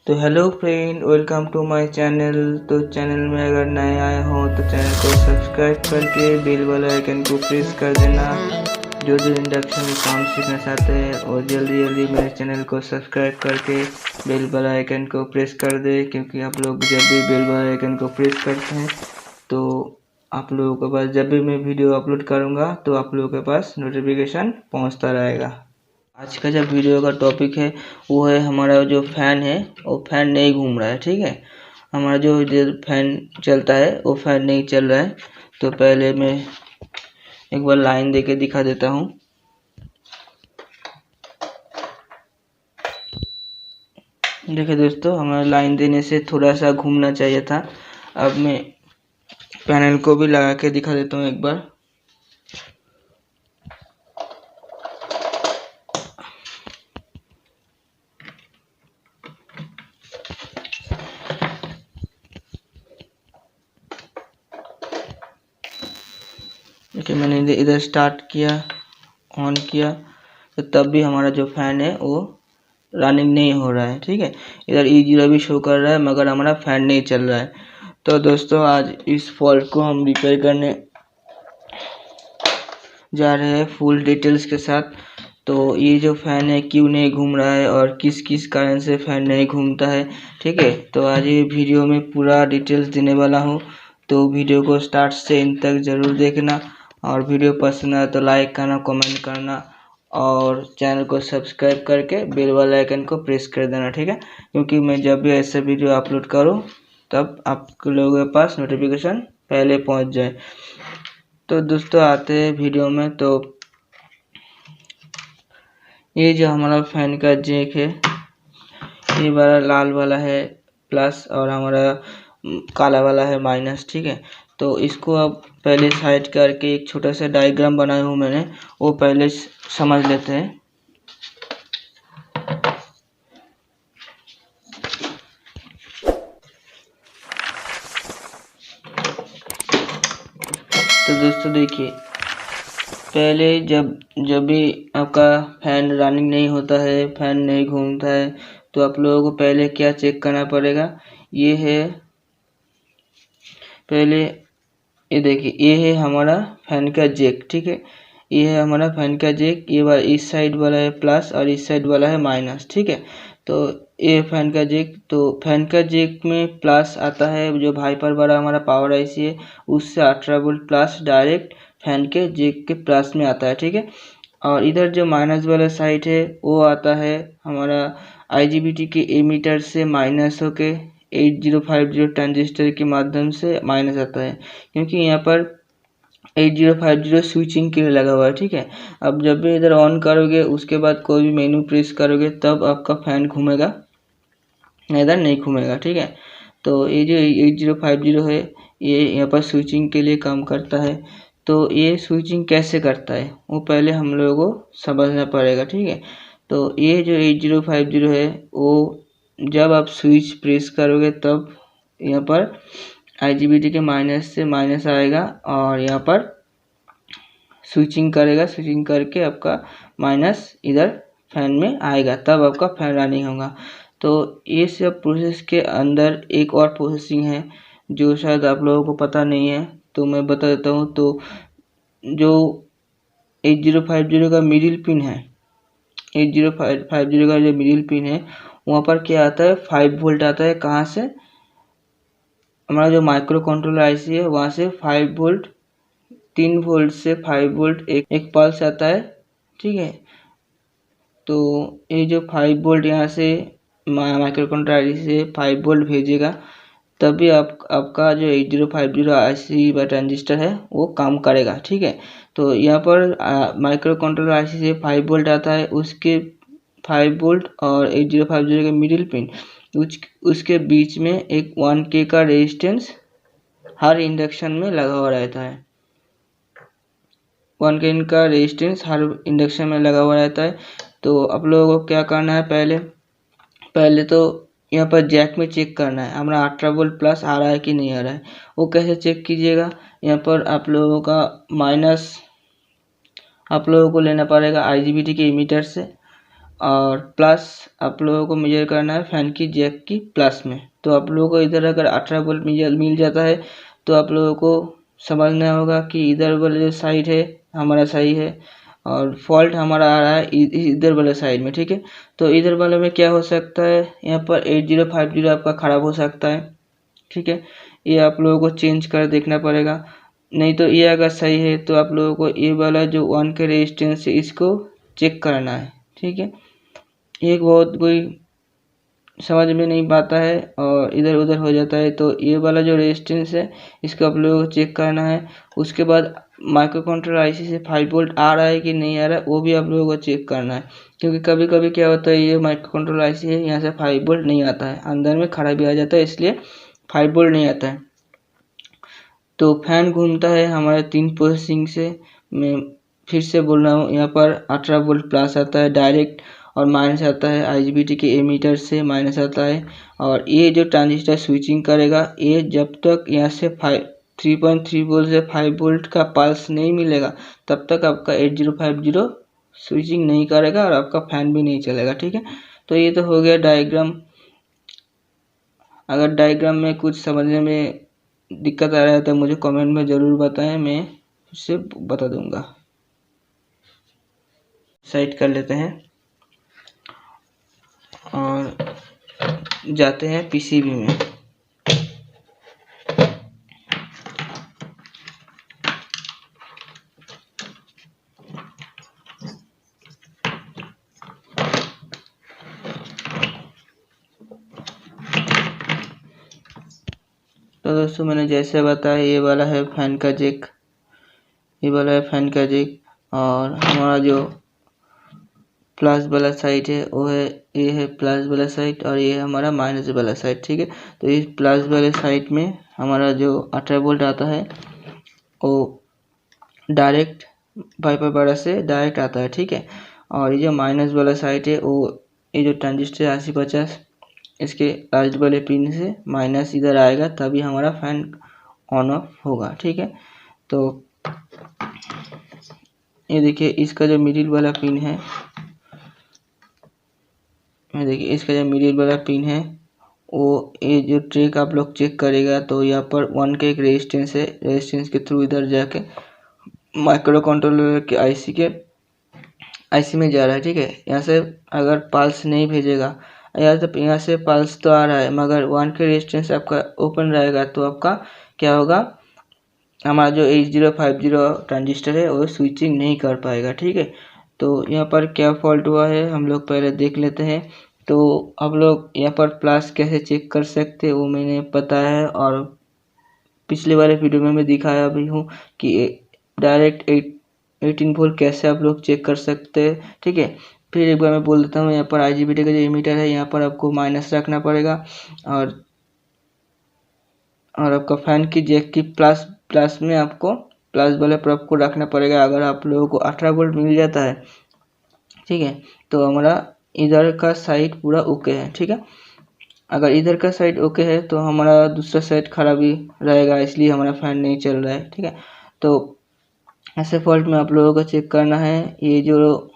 तो hello friend, welcome to my channel. तो channel में अगर नए आए हो तो चैनल को सब्सक्राइब करके बेल वाला आइकन को प्रेस कर देना। जो जो इंडक्शन में काम सीखना चाहते हैं और जल्दी जल्दी मेरे चैनल को सब्सक्राइब करके बेल वाला आइकन को प्रेस कर दे, क्योंकि आप लोग जब भी बेल वाला आइकन को प्रेस करते हैं तो आप लोगों के पास जब भी मैं वीडियो अपलोड करूँगा तो आप लोगों के पास नोटिफिकेशन पहुँचता रहेगा। आज का जो वीडियो का टॉपिक है वो है हमारा जो फैन है वो फैन नहीं घूम रहा है। ठीक है, हमारा जो फैन चलता है वो फैन नहीं चल रहा है। तो पहले मैं एक बार लाइन देके दिखा देता हूँ। देखिए दोस्तों, हमारा लाइन देने से थोड़ा सा घूमना चाहिए था। अब मैं पैनल को भी लगा के दिखा देता हूँ एक बार। देखिए, मैंने इधर स्टार्ट किया, ऑन किया, तो तब भी हमारा जो फैन है वो रनिंग नहीं हो रहा है। ठीक है, इधर E0 भी शो कर रहा है मगर हमारा फैन नहीं चल रहा है। तो दोस्तों, आज इस फॉल्ट को हम रिपेयर करने जा रहे हैं फुल डिटेल्स के साथ। तो ये जो फैन है क्यों नहीं घूम रहा है और किस किस कारण से फैन नहीं घूमता है, ठीक है, तो आज ये वीडियो में पूरा डिटेल्स देने वाला हूँ। तो वीडियो को स्टार्ट से एंड तक ज़रूर देखना, और वीडियो पसंद आए तो लाइक करना, कमेंट करना, और चैनल को सब्सक्राइब करके बेल वाला आइकन को प्रेस कर देना। ठीक है, क्योंकि मैं जब भी ऐसे वीडियो अपलोड करूँ तब आप लोगों के पास नोटिफिकेशन पहले पहुंच जाए। तो दोस्तों, आते हैं वीडियो में। तो ये जो हमारा फैन का जैक है, ये वाला लाल वाला है प्लस और हमारा काला वाला है माइनस। ठीक है, तो इसको अब पहले साइड करके एक छोटा सा डायग्राम बनाया हूँ मैंने, वो पहले समझ लेते हैं। तो दोस्तों देखिए, पहले जब जब भी आपका फैन रनिंग नहीं होता है, फैन नहीं घूमता है, तो आप लोगों को पहले क्या चेक करना पड़ेगा। ये है पहले, ये देखिए, ये है हमारा फैन का जैक। ठीक है, ये है हमारा फैन का जैक। ये वाला इस साइड वाला है प्लस और इस साइड वाला है माइनस। ठीक है, तो ये फैन का जैक। तो फैन का जैक में प्लस आता है, जो वाइपर वाला हमारा पावर आईसी है उससे 18 वोल्ट प्लस डायरेक्ट फैन के जैक के प्लस में आता है। ठीक है, और इधर जो माइनस वाला साइड है वो आता है हमारा IGBT के एमीटर से माइनस होके 8050 ट्रांजिस्टर के माध्यम से माइनस आता है, क्योंकि यहाँ पर 8050 स्विचिंग के लिए लगा हुआ है। ठीक है, अब जब भी इधर ऑन करोगे उसके बाद कोई भी मेनू प्रेस करोगे तब आपका फैन घूमेगा, इधर नहीं घूमेगा। ठीक है, तो ये जो 8050 है ये यहाँ पर स्विचिंग के लिए काम करता है। तो ये स्विचिंग कैसे करता है वो पहले हम लोगों को समझना पड़ेगा। ठीक है, तो ये जो 8050 है वो जब आप स्विच प्रेस करोगे तब यहाँ पर IGBT के माइनस से माइनस आएगा और यहाँ पर स्विचिंग करेगा, स्विचिंग करके आपका माइनस इधर फैन में आएगा, तब आपका फैन रनिंग होगा। तो ये सब प्रोसेस के अंदर एक और प्रोसेसिंग है जो शायद आप लोगों को पता नहीं है, तो मैं बता देता हूँ। तो जो 8050 का मिडिल पिन है, 8050 का जो मिडिल पिन है वहाँ पर क्या आता है, 5 वोल्ट आता है। कहाँ से, हमारा जो माइक्रो कंट्रोलर आईसी है वहाँ से 5 वोल्ट, 3 वोल्ट से 5 वोल्ट एक पल्स आता है। ठीक है, तो ये जो 5 वोल्ट यहाँ से माइक्रो कंट्रोलर आईसी से 5 वोल्ट भेजेगा, तभी आपका जो 8050 आईसी व ट्रांजिस्टर है वो काम करेगा। ठीक है, तो यहाँ पर माइक्रो कंट्रोलर आईसी से 5 वोल्ट आता है, उसके 5 वोल्ट और 8050 के मिडिल पिन उसके बीच में एक 1K का रेजिस्टेंस हर इंडक्शन में लगा हुआ रहता है। 1K का रेजिस्टेंस हर इंडक्शन में लगा हुआ रहता है। तो आप लोगों को क्या करना है, पहले तो यहाँ पर जैक में चेक करना है हमारा 18 वोल्ट प्लस आ रहा है कि नहीं आ रहा है। वो कैसे चेक कीजिएगा, यहाँ पर आप लोगों का माइनस आप लोगों को लेना पड़ेगा IGBT के इमीटर से, और प्लस आप लोगों को मेजर करना है फैन की जैक की प्लस में। तो आप लोगों को इधर अगर 18 वोल्ट मिल जाता है तो आप लोगों को समझना होगा कि इधर वाला जो साइड है हमारा सही है और फॉल्ट हमारा आ रहा है इधर वाले साइड में, ठीक है। तो इधर वाले में क्या हो सकता है, यहाँ पर 8050 आपका ख़राब हो सकता है, ठीक है। ये आप लोगों को चेंज कर देखना पड़ेगा। नहीं तो ये अगर सही है तो आप लोगों को ये वाला जो 1 के रेजिस्टेंस है इसको चेक करना है, ठीक है। एक बहुत कोई समझ में नहीं पाता है और इधर उधर हो जाता है, तो ये वाला जो रेजिस्टेंस है इसको आप लोगों को चेक करना है। उसके बाद माइक्रो कंट्रोलर आईसी से 5 वोल्ट आ रहा है कि नहीं आ रहा है वो भी आप लोगों को चेक करना है, क्योंकि कभी कभी क्या होता है ये माइक्रो कंट्रोलर आईसी है यहाँ से 5 वोल्ट नहीं आता है, अंदर में खराबी आ जाता है इसलिए 5 वोल्ट नहीं आता है। तो फैन घूमता है हमारे 3 प्रोसेसिंग से। मैं फिर से बोल रहा हूँ, यहाँ पर 18 वोल्ट प्लस आता है डायरेक्ट और माइनस आता है आईजीबीटी के एमीटर से माइनस आता है। और ये जो ट्रांजिस्टर स्विचिंग करेगा ये जब तक यहाँ से 3.3 वोल्ट से 5 वोल्ट का पल्स नहीं मिलेगा तब तक आपका 8050 स्विचिंग नहीं करेगा और आपका फैन भी नहीं चलेगा, ठीक है। तो ये तो हो गया डायग्राम। अगर डायग्राम में कुछ समझने में दिक्कत आ रहा है तो मुझे कमेंट में ज़रूर बताएं, मैं उससे बता दूंगा। सेट कर लेते हैं और जाते हैं पीसीबी में। तो दोस्तों मैंने जैसे बताया ये वाला है फैन का जैक, ये वाला है फैन का जैक और हमारा जो प्लस वाला साइड है वो है, ये है प्लस वाला साइड और ये है हमारा माइनस वाला साइड, ठीक है। तो इस प्लस वाले साइड में हमारा जो 18 वोल्ट आता है वो डायरेक्ट वाइपर बड़ा से डायरेक्ट आता है, ठीक है। और ये जो माइनस वाला साइड है वो ये जो ट्रांजिस्टर 8050 इसके लास्ट वाले पिन से माइनस इधर आएगा तभी हमारा फैन ऑन ऑफ होगा, ठीक है। तो ये देखिए इसका जो मिडिल वाला पिन है, देखिए इसका जो मिडिल वाला पिन है वो ये जो ट्रिक आप लोग चेक करेगा तो यहाँ पर 1 के एक रेजिस्टेंस है, रेजिस्टेंस के थ्रू इधर जाके माइक्रो कंट्रोलर के आईसी में जा रहा है, ठीक है। यहाँ से अगर पल्स नहीं भेजेगा यहाँ से पल्स तो आ रहा है मगर 1 के रेजिस्टेंस आपका ओपन रहेगा तो आपका क्या होगा, हमारा जो 8050 ट्रांजिस्टर है वो स्विचिंग नहीं कर पाएगा, ठीक है। तो यहाँ पर क्या फॉल्ट हुआ है हम लोग पहले देख लेते हैं। तो आप लोग यहाँ पर प्लस कैसे चेक कर सकते हैं वो मैंने बताया है और पिछले वाले वीडियो में मैं दिखाया भी हूँ कि डायरेक्ट 18 वोल्ट कैसे आप लोग चेक कर सकते हैं, ठीक है। फिर एक बार मैं बोल देता हूँ, यहाँ पर आईजीबीटी का जो एमीटर है यहाँ पर आपको माइनस रखना पड़ेगा और आपका फैन की जैक की प्लस में आपको प्लस वाले प्रोब को रखना पड़ेगा। अगर आप लोगों को 18 वोल्ट मिल जाता है, ठीक है, तो हमारा इधर का साइड पूरा ओके है, ठीक है। अगर इधर का साइड ओके है तो हमारा दूसरा साइड खराबी रहेगा इसलिए हमारा फैन नहीं चल रहा है, ठीक है। तो ऐसे फॉल्ट में आप लोगों को चेक करना है ये जो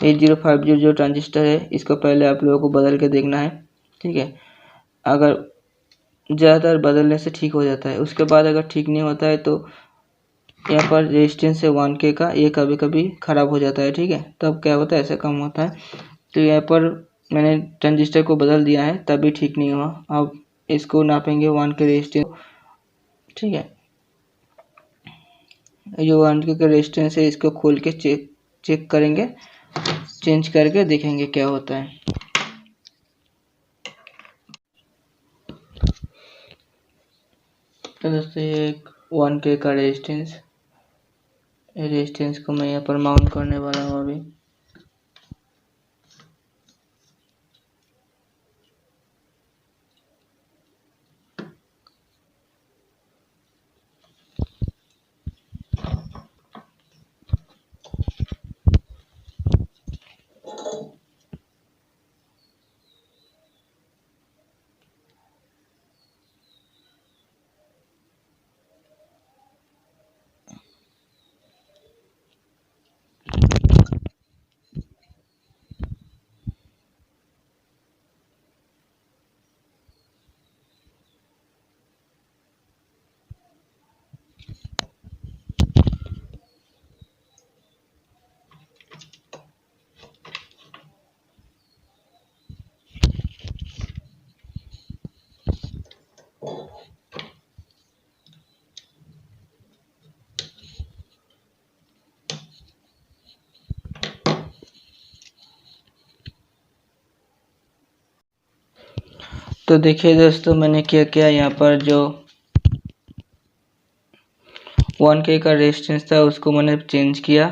8050 जो ट्रांजिस्टर है इसको पहले आप लोगों को बदल के देखना है, ठीक है। अगर ज़्यादातर बदलने से ठीक हो जाता है, उसके बाद अगर ठीक नहीं होता है तो यहाँ पर रेजिस्टेंस है 1 के का, ये कभी कभी ख़राब हो जाता है, ठीक है। तब क्या होता है ऐसा कम होता है। तो यहाँ पर मैंने ट्रांजिस्टर को बदल दिया है तभी ठीक नहीं हुआ। अब इसको नापेंगे 1 के रेजिस्टेंस, ठीक है। जो 1 के रेजिस्टेंस है इसको खोल के चेक करेंगे, चेंज करके देखेंगे क्या होता है। तो दोस्तों ये 1 के का रेजिस्टेंस को मैं यहाँ पर माउंट करने वाला हूँ अभी। तो देखिए दोस्तों, मैंने क्या किया, यहाँ पर जो 1K का रेजिस्टेंस था उसको मैंने चेंज किया।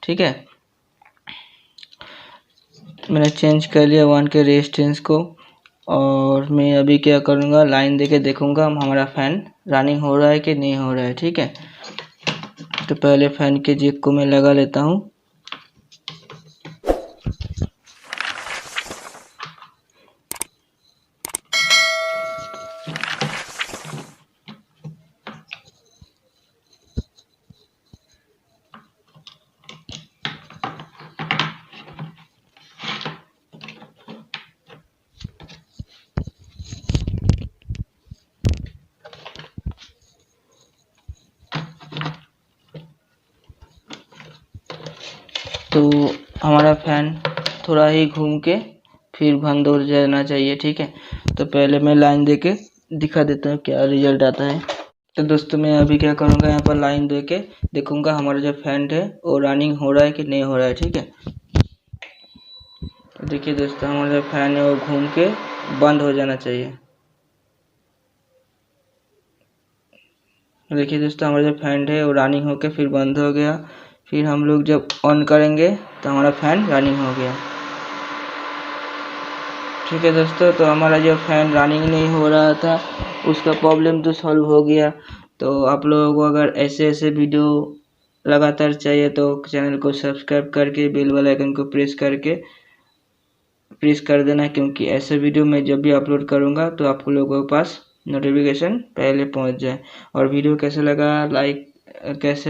ठीक है, मैंने चेंज कर लिया 1K रेजिस्टेंस को। और मैं अभी क्या करूँगा, लाइन देके देखूँगा हमारा फ़ैन रनिंग हो रहा है कि नहीं हो रहा है। ठीक है, तो पहले फ़ैन के जैक को मैं लगा लेता हूँ। तो हमारा फ़ैन थोड़ा ही घूम के फिर बंद हो जाना चाहिए। ठीक है, तो पहले मैं लाइन देके दिखा देता हूँ क्या रिजल्ट आता है। तो दोस्तों, मैं अभी क्या करूँगा, यहाँ पर लाइन दे के देखूँगा हमारा जो फ़ैन है वो रनिंग हो रहा है कि नहीं हो रहा है। ठीक है, तो देखिए दोस्तों, हमारा जो फ़ैन है वो घूम के बंद हो जाना चाहिए। देखिए दोस्तों, हमारा जो फ़ैन है वो रनिंग होके फिर बंद हो गया। फिर हम लोग जब ऑन करेंगे तो हमारा फ़ैन रनिंग हो गया। ठीक है दोस्तों, तो हमारा जो फ़ैन रनिंग नहीं हो रहा था उसका प्रॉब्लम तो सॉल्व हो गया। तो आप लोगों को अगर ऐसे ऐसे वीडियो लगातार चाहिए तो चैनल को सब्सक्राइब करके बेल वाला आइकन को प्रेस कर देना, क्योंकि ऐसे वीडियो मैं जब भी अपलोड करूँगा तो आप लोगों के पास नोटिफिकेशन पहले पहुँच जाए। और वीडियो कैसे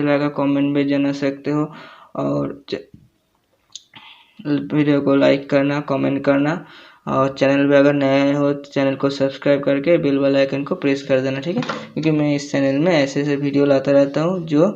लगा कमेंट में जाना सकते हो। और वीडियो को लाइक करना, कमेंट करना, और चैनल पे अगर नए हो तो चैनल को सब्सक्राइब करके बेल वाला आइकन को प्रेस कर देना। ठीक है, क्योंकि मैं इस चैनल में ऐसे ऐसे वीडियो लाता रहता हूँ जो